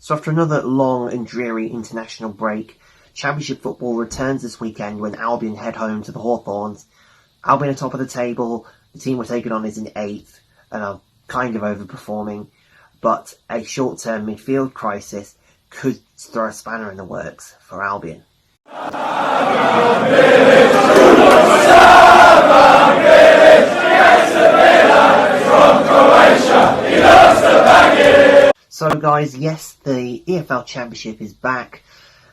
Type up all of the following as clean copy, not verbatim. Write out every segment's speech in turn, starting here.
So after another long and dreary international break, Championship football returns this weekend when Albion head home to the Hawthorns. Albion are top of the table, the team we're taking on is in 8th and are kind of overperforming, but a short-term midfield crisis could throw a spanner in the works for Albion. So guys, yes, the EFL Championship is back,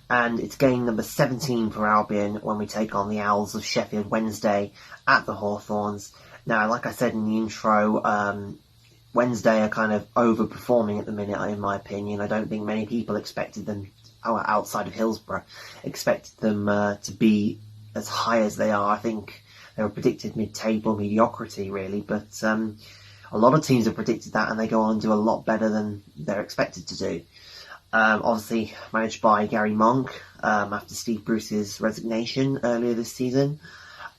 and it's game number 17 for Albion when we take on the Owls of Sheffield Wednesday at the Hawthorns. Now, like I said in the intro, Wednesday are kind of overperforming at the minute, in my opinion. I don't think many people expected them, outside of Hillsborough, expected them to be as high as they are. I think they were predicted mid-table mediocrity, really, but a lot of teams have predicted that, and they go on and do a lot better than they're expected to do. Obviously managed by Gary Monk after Steve Bruce's resignation earlier this season.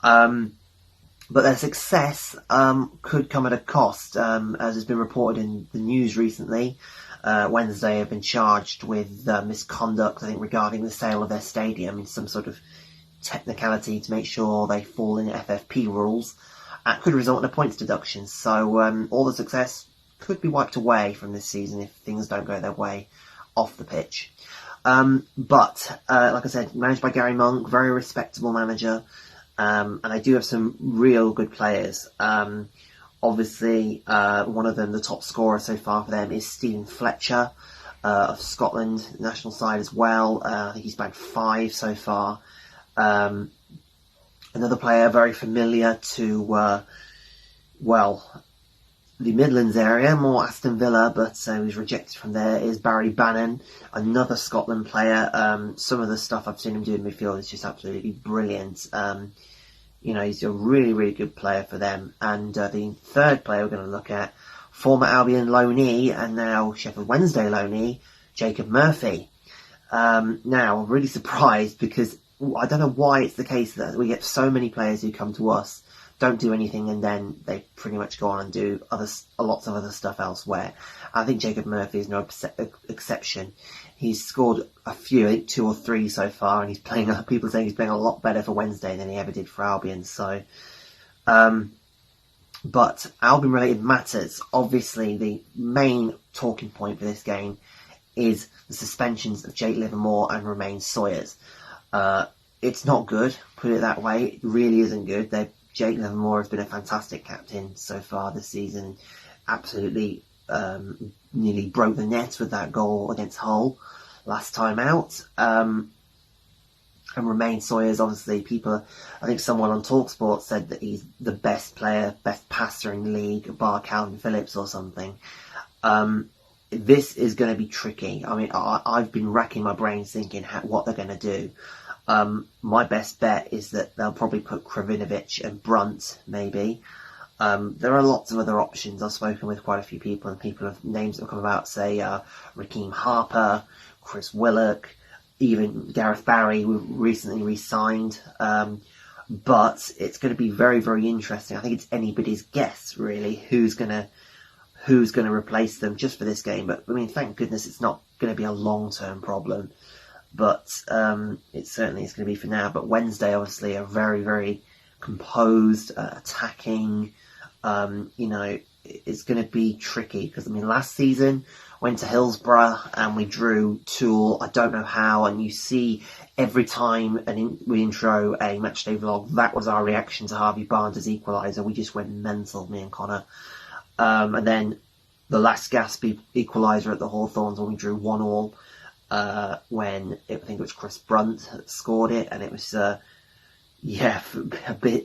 But their success could come at a cost, as has been reported in the news recently. Wednesday have been charged with misconduct, I think, regarding the sale of their stadium in some sort of technicality to make sure they fall in FFP rules. Could result in a points deduction, so all the success could be wiped away from this season if things don't go their way off the pitch. But like I said, managed by Gary Monk, very respectable manager, and they do have some real good players. Obviously, one of them, the top scorer so far for them, is Stephen Fletcher of Scotland, national side as well. I think he's bagged 5 so far. Another player very familiar to, the Midlands area, more Aston Villa, but he was rejected from there, is Barry Bannon, another Scotland player. Some of the stuff I've seen him do in midfield is just absolutely brilliant. He's a really, really good player for them. And the third player we're going to look at, former Albion loanee and now Sheffield Wednesday loanee, Jacob Murphy. Now, I'm really surprised because I don't know why it's the case that we get so many players who come to us, don't do anything, and then they pretty much go on and do lots of other stuff elsewhere. I think Jacob Murphy is no exception. He's scored a few, I think 2 or 3 so far, and he's playing. People saying he's playing a lot better for Wednesday than he ever did for Albion. So, but Albion-related matters. Obviously, the main talking point for this game is the suspensions of Jake Livermore and Romain Sawyers. It's not good, put it that way. It really isn't good. Jake Livermore has been a fantastic captain so far this season. Absolutely nearly broke the net with that goal against Hull last time out. And Romain Sawyers, obviously, I think someone on TalkSport said that he's the best player, best passer in the league, bar Calvin Phillips or something. This is going to be tricky. I mean, I've been racking my brains thinking what they're going to do. My best bet is that they'll probably put Kravinovic and Brunt, maybe. There are lots of other options. I've spoken with quite a few people, and names that have come about, say Raheem Harper, Chris Willock, even Gareth Barry, who recently re-signed. But it's going to be very, very interesting. I think it's anybody's guess, really, who's going to replace them just for this game. But I mean, thank goodness it's not going to be a long-term problem. But it certainly is going to be for now. But Wednesday, obviously, are very, very composed, attacking. It's going to be tricky because, I mean, last season went to Hillsborough and we drew Tool. I don't know how. And you see every time we intro a matchday vlog, that was our reaction to Harvey Barnes' equaliser. We just went mental, me and Connor. And then the last gasp equaliser at the Hawthorns when we drew 1-1. When I think it was Chris Brunt that scored it, and it was a bit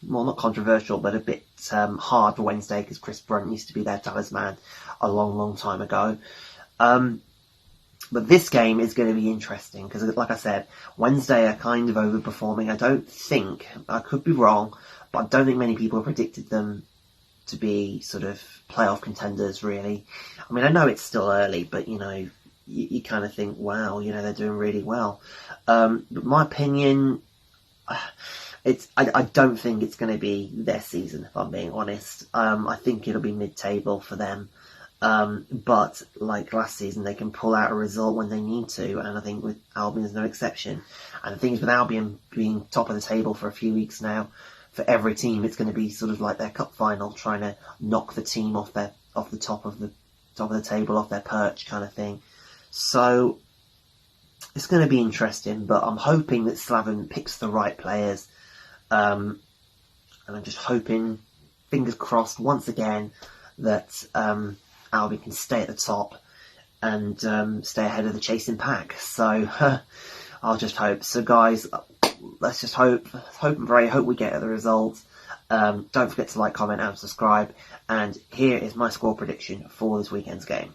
not controversial, but a bit hard for Wednesday because Chris Brunt used to be their talisman a long, long time ago. But this game is going to be interesting because, like I said, Wednesday are kind of overperforming. I could be wrong, but I don't think many people predicted them to be sort of playoff contenders, really. I mean, I know it's still early, but you kind of think, wow, they're doing really well. But my opinion, I don't think it's going to be their season, if I'm being honest. I think it'll be mid-table for them. But like last season, they can pull out a result when they need to, and I think with Albion is no exception. And the thing is, with Albion being top of the table for a few weeks now, for every team, it's going to be sort of like their cup final, trying to knock the team off the top of the table, off their perch, kind of thing. So it's going to be interesting, but I'm hoping that Slaven picks the right players, and I'm just hoping, fingers crossed, once again, that Albion can stay at the top and stay ahead of the chasing pack. So I'll just hope. So guys, let's just hope and pray. Hope we get the results. Don't forget to like, comment and subscribe. And here is my score prediction for this weekend's game.